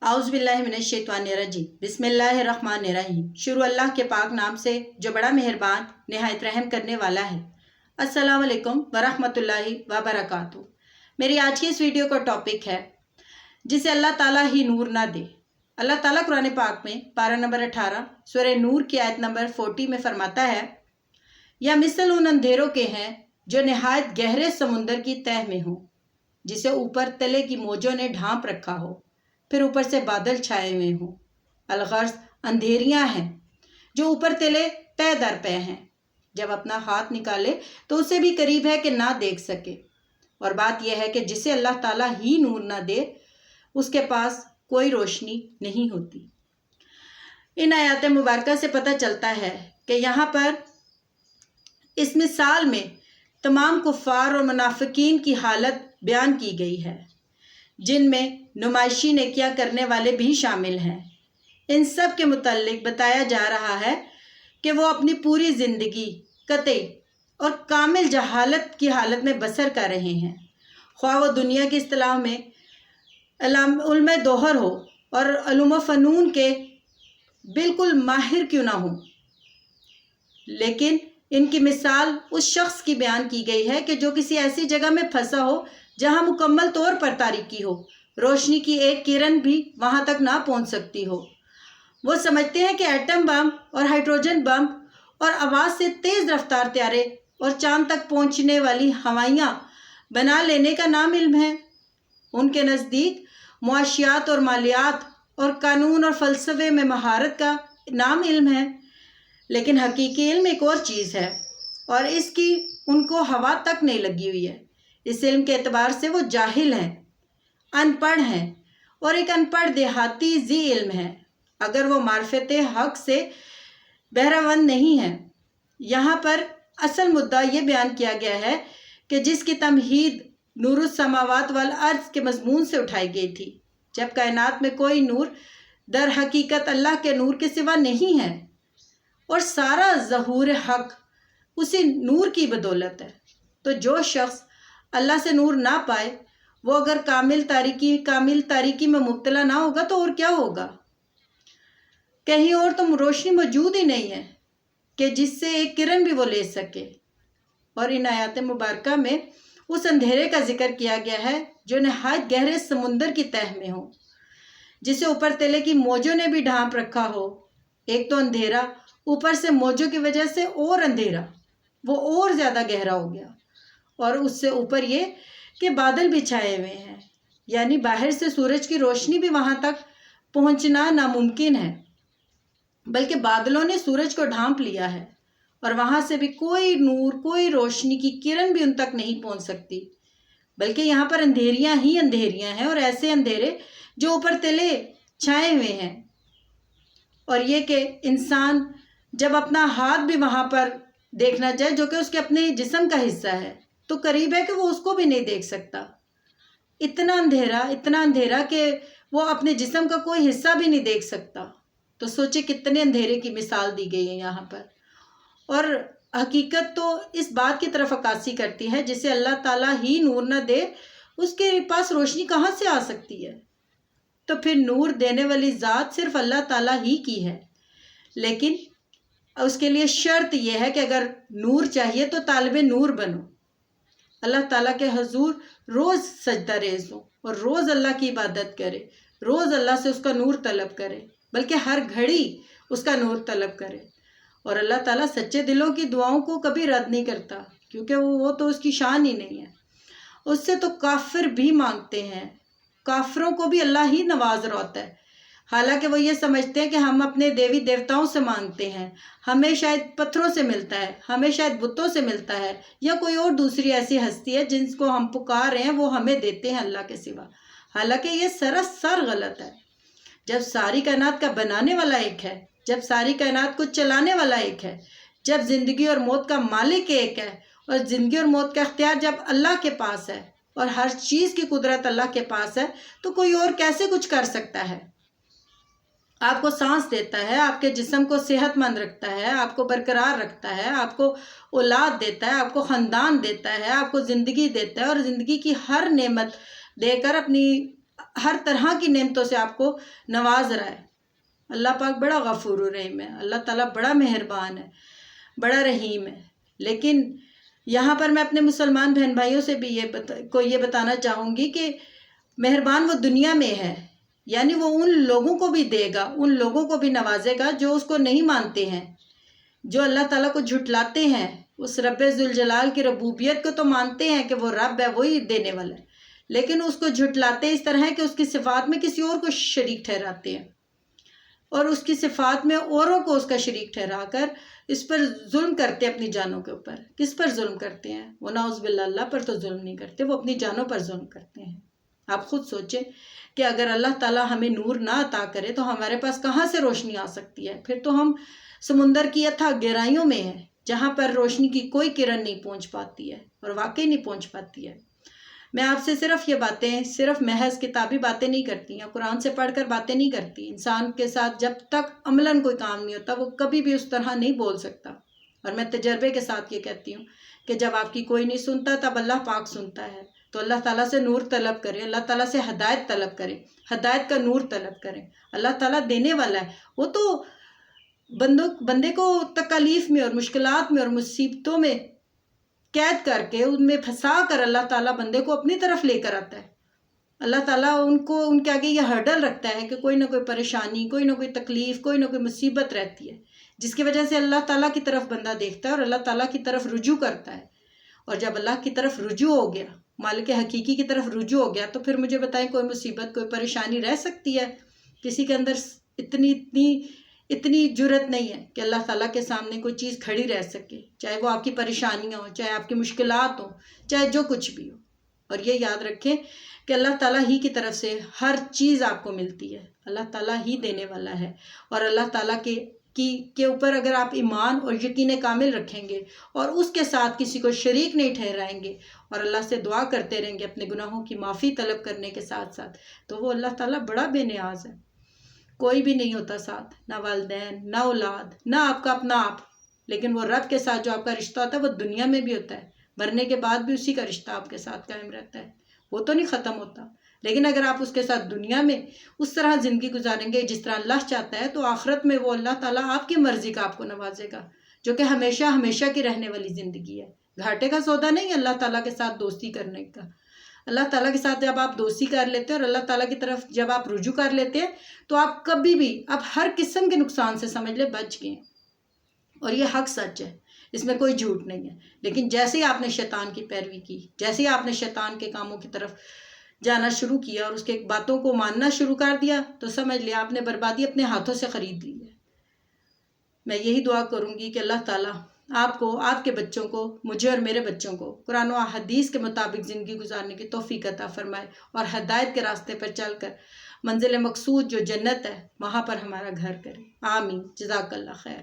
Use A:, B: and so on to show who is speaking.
A: आउज़ुबिल्लाहिमिनश्शैतानिर्रजीम बिस्मिल्लाहिर्रहमानिर्रहीम। शुरू अल्लाह के पाक नाम से जो बड़ा मेहरबान निहायत रहम करने वाला है। अस्सलाम वालेकुम वरहमतुल्लाहि वबरकातुहू। मेरी आज की इस वीडियो का टॉपिक है जिसे अल्लाह ताला ही नूर ना दे। अल्लाह ताला कुरान पाक में पारा नंबर 18 सूरह नूर की आयत नंबर 40 में फरमाता है, या मिसल उन अंधेरों के हैं जो निहायत गहरे समुंदर की तह में हो, जिसे ऊपर तले की मौजों ने ढांप रखा हो, फिर ऊपर से बादल छाए हुए हों। अलगर्ज अंधेरियां हैं जो ऊपर तले तय दर पे हैं, जब अपना हाथ निकाले तो उसे भी करीब है कि ना देख सके। और बात यह है कि जिसे अल्लाह ताला ही नूर ना दे उसके पास कोई रोशनी नहीं होती। इन आयत मुबारक से पता चलता है कि यहाँ पर इस मिसाल में तमाम कुफ़ार और मुनाफिकीन की हालत बयान की गई है, जिनमें नुमाइशी नेकियां करने वाले भी शामिल हैं। इन सब के मुताल्लिक बताया जा रहा है कि वो अपनी पूरी ज़िंदगी कतई और कामिल जहालत की हालत में बसर कर रहे हैं, ख्वाह वो दुनिया की इस्तिलाह में उल्म दोहर हो और उलूम फ़नून के बिल्कुल माहिर क्यों ना हो। लेकिन इनकी मिसाल उस शख्स की बयान की गई है कि जो किसी ऐसी जगह में फंसा हो जहां मुकम्मल तौर पर तारीकी हो, रोशनी की एक किरण भी वहां तक ना पहुंच सकती हो। वो समझते हैं कि एटम बम और हाइड्रोजन बम और आवाज़ से तेज़ रफ्तार त्यारे और चांद तक पहुंचने वाली हवाइयाँ बना लेने का नाम इल्म है। उनके नज़दीक मुआशियात और मालियात और कानून और फ़लसफ़े में महारत का नाम इल्म है। लेकिन हकीकी इल्म एक और चीज़ है और इसकी उनको हवा तक नहीं लगी हुई है। इस इल्म के एतबार से वो जाहिल हैं, अनपढ़ हैं और एक अनपढ़ देहाती जी इल्म है, अगर वो मार्फत हक़ से बहरावंद नहीं है। यहाँ पर असल मुद्दा ये बयान किया गया है कि जिसकी तमहीद नूरुस समावात वल अर्ज़ के मज़मून से उठाई गई थी, जब कायनात में कोई नूर दर हकीकत अल्लाह के नूर के सिवा नहीं है और सारा ज़हूर हक़ उसी नूर की बदौलत है। तो जो शख्स अल्लाह से नूर ना पाए वो अगर कामिल तारीकी में मुब्तला ना होगा तो और क्या होगा। कहीं और तो रोशनी मौजूद ही नहीं है कि जिससे एक किरण भी वो ले सके। और इन आयत मुबारक में उस अंधेरे का जिक्र किया गया है जो नहायत गहरे समुंदर की तह में हो, जिसे ऊपर तले की मौजों ने भी ढांप रखा हो। एक तो अंधेरा, ऊपर से मौजों की वजह से और अंधेरा, वो और ज़्यादा गहरा हो गया। और उससे ऊपर ये कि बादल भी छाए हुए हैं, यानी बाहर से सूरज की रोशनी भी वहाँ तक पहुँचना नामुमकिन है, बल्कि बादलों ने सूरज को ढांप लिया है और वहाँ से भी कोई नूर, कोई रोशनी की किरण भी उन तक नहीं पहुँच सकती। बल्कि यहाँ पर अंधेरियाँ ही अंधेरियाँ हैं और ऐसे अंधेरे जो ऊपर तले छाए हुए हैं। और ये कि इंसान जब अपना हाथ भी वहाँ पर देखना चाहे जो कि उसके अपने जिस्म का हिस्सा है, तो करीब है कि वो उसको भी नहीं देख सकता। इतना अंधेरा कि वो अपने जिस्म का कोई हिस्सा भी नहीं देख सकता। तो सोचे कितने अंधेरे की मिसाल दी गई है यहाँ पर। और हकीकत तो इस बात की तरफ अक्कासी करती है, जिसे अल्लाह ताला ही नूर न दे उसके पास रोशनी कहाँ से आ सकती है। तो फिर नूर देने वाली ज़ात सिर्फ अल्लाह ताला ही की है, लेकिन उसके लिए शर्त यह है कि अगर नूर चाहिए तो तालिब नूर बनो, अल्लाह ताला के हजूर रोज़ सजदा रेज़ हो और रोज़ अल्लाह की इबादत करे, रोज़ अल्लाह से उसका नूर तलब करे, बल्कि हर घड़ी उसका नूर तलब करे। और अल्लाह ताला सच्चे दिलों की दुआओं को कभी रद्द नहीं करता, क्योंकि वो तो उसकी शान ही नहीं है। उससे तो काफिर भी मांगते हैं, काफिरों को भी अल्लाह ही नवाज रहा होता है। हालांकि वो ये समझते हैं कि हम अपने देवी देवताओं से मांगते हैं, हमें शायद पत्थरों से मिलता है, हमें शायद बुतों से मिलता है, या कोई और दूसरी ऐसी हस्ती है जिनको हम पुकार रहे हैं वो हमें देते हैं अल्लाह के सिवा। हालांकि ये सरासर गलत है। जब सारी कायनात का बनाने वाला एक है, जब सारी कायनात को चलाने वाला एक है, जब ज़िंदगी और मौत का मालिक एक है और ज़िंदगी और मौत का इख्तियार जब अल्लाह के पास है और हर चीज़ की कुदरत अल्लाह के पास है, तो कोई और कैसे कुछ कर सकता है। आपको सांस देता है, आपके जिस्म को सेहतमंद रखता है, आपको बरकरार रखता है, आपको औलाद देता है, आपको ख़ानदान देता है, आपको ज़िंदगी देता है और ज़िंदगी की हर नेमत देकर अपनी ہر طرح کی نعمتوں سے آپ کو نواز رہا ہے۔ اللہ پاک بڑا غفور و رحیم ہے، اللہ تعالیٰ بڑا مہربان ہے، بڑا رحیم ہے۔ لیکن یہاں پر میں اپنے مسلمان بہن بھائیوں سے بھی یہ بتانا چاہوں گی کہ مہربان وہ دنیا میں ہے، یعنی وہ ان لوگوں کو بھی دے گا، ان لوگوں کو بھی نوازے گا جو اس کو نہیں مانتے ہیں، جو اللہ تعالیٰ کو جھٹلاتے ہیں۔ اس رب ذوالجلال کی ربوبیت کو تو مانتے ہیں کہ وہ رب ہے، وہی دینے والا ہے، لیکن اس کو جھٹلاتے اس طرح ہے کہ اس کی صفات میں کسی اور کو شریک ٹھہراتے ہیں، اور اس کی صفات میں اوروں کو اس کا شریک ٹھہرا کر اس پر ظلم کرتے ہیں اپنی جانوں کے اوپر۔ کس پر ظلم کرتے ہیں؟ وہ نعوذ باللہ اللہ پر تو ظلم نہیں کرتے، وہ اپنی جانوں پر ظلم کرتے ہیں۔ آپ خود سوچیں کہ اگر اللہ تعالیٰ ہمیں نور نہ عطا کرے تو ہمارے پاس کہاں سے روشنی آ سکتی ہے؟ پھر تو ہم سمندر کی اتھا گہرائیوں میں ہیں، جہاں پر روشنی کی کوئی کرن نہیں پہنچ پاتی ہے، اور واقعی نہیں پہنچ پاتی ہے۔ میں آپ سے صرف یہ باتیں صرف محض کتابی باتیں نہیں کرتی ہیں، قرآن سے پڑھ کر باتیں نہیں کرتی۔ انسان کے ساتھ جب تک عملاً کوئی کام نہیں ہوتا وہ کبھی بھی اس طرح نہیں بول سکتا، اور میں تجربے کے ساتھ یہ کہتی ہوں کہ جب آپ کی کوئی نہیں سنتا تب اللہ پاک سنتا ہے۔ تو اللہ تعالیٰ سے نور طلب کریں، اللہ تعالیٰ سے ہدایت طلب کریں، ہدایت کا نور طلب کریں۔ اللہ تعالیٰ دینے والا ہے، وہ تو بندے کو تکالیف میں اور مشکلات میں اور مصیبتوں میں قید کر کے ان میں پھنسا کر اللہ تعالیٰ بندے کو اپنی طرف لے کر آتا ہے۔ اللہ تعالیٰ ان کے آگے یہ ہرڈل رکھتا ہے کہ کوئی نہ کوئی پریشانی، کوئی نہ کوئی تکلیف، کوئی نہ کوئی مصیبت رہتی ہے، جس کی وجہ سے اللہ تعالیٰ کی طرف بندہ دیکھتا ہے اور اللہ تعالیٰ کی طرف رجوع کرتا ہے۔ اور جب اللہ کی طرف رجوع ہو گیا، مالک حقیقی کی طرف رجوع ہو گیا، تو پھر مجھے بتائیں کوئی مصیبت، کوئی پریشانی رہ سکتی ہے؟ کسی کے اندر اتنی جرت نہیں ہے کہ اللہ تعالیٰ کے سامنے کوئی چیز کھڑی رہ سکے، چاہے وہ آپ کی پریشانیاں ہوں، چاہے آپ کی مشکلات ہوں، چاہے جو کچھ بھی ہو۔ اور یہ یاد رکھیں کہ اللہ تعالیٰ ہی کی طرف سے ہر چیز آپ کو ملتی ہے، اللہ تعالیٰ ہی دینے والا ہے۔ اور اللہ تعالیٰ کے اوپر اگر آپ ایمان اور یقین کامل رکھیں گے اور اس کے ساتھ کسی کو شریک نہیں ٹھہرائیں گے اور اللہ سے دعا کرتے رہیں گے اپنے گناہوں کی معافی طلب کرنے کے ساتھ ساتھ، تو وہ اللہ تعالیٰ بڑا بے نیاز ہے۔ کوئی بھی نہیں ہوتا ساتھ، نہ والدین، نہ اولاد، نہ آپ کا اپنا آپ، لیکن وہ رب کے ساتھ جو آپ کا رشتہ ہوتا ہے وہ دنیا میں بھی ہوتا ہے، مرنے کے بعد بھی اسی کا رشتہ آپ کے ساتھ قائم رہتا ہے، وہ تو نہیں ختم ہوتا۔ لیکن اگر آپ اس کے ساتھ دنیا میں اس طرح زندگی گزاریں گے جس طرح اللہ چاہتا ہے، تو آخرت میں وہ اللہ تعالیٰ آپ کی مرضی کا آپ کو نوازے گا، جو کہ ہمیشہ ہمیشہ کی رہنے والی زندگی ہے۔ گھاٹے کا سودا نہیں ہے اللہ تعالیٰ کے ساتھ دوستی کرنے کا۔ اللہ تعالیٰ کے ساتھ جب آپ دوستی کر لیتے ہیں اور اللہ تعالیٰ کی طرف جب آپ رجوع کر لیتے ہیں، تو آپ کبھی بھی، آپ ہر قسم کے نقصان سے سمجھ لیں بچ گئے، اور یہ حق سچ ہے، اس میں کوئی جھوٹ نہیں ہے۔ لیکن جیسے ہی آپ نے شیطان کی پیروی کی، جیسے ہی آپ نے شیطان کے کاموں کی طرف جانا شروع کیا اور اس کے باتوں کو ماننا شروع کر دیا، تو سمجھ لیا آپ نے بربادی اپنے ہاتھوں سے خرید لی ہے۔ میں یہی دعا کروں گی کہ اللہ تعالیٰ آپ کو، آپ کے بچوں کو، مجھے اور میرے بچوں کو قرآن و حدیث کے مطابق زندگی گزارنے کی توفیق عطا فرمائے، اور ہدایت کے راستے پر چل کر منزل مقصود جو جنت ہے وہاں پر ہمارا گھر کرے۔ آمین۔ جزاک اللہ خیر۔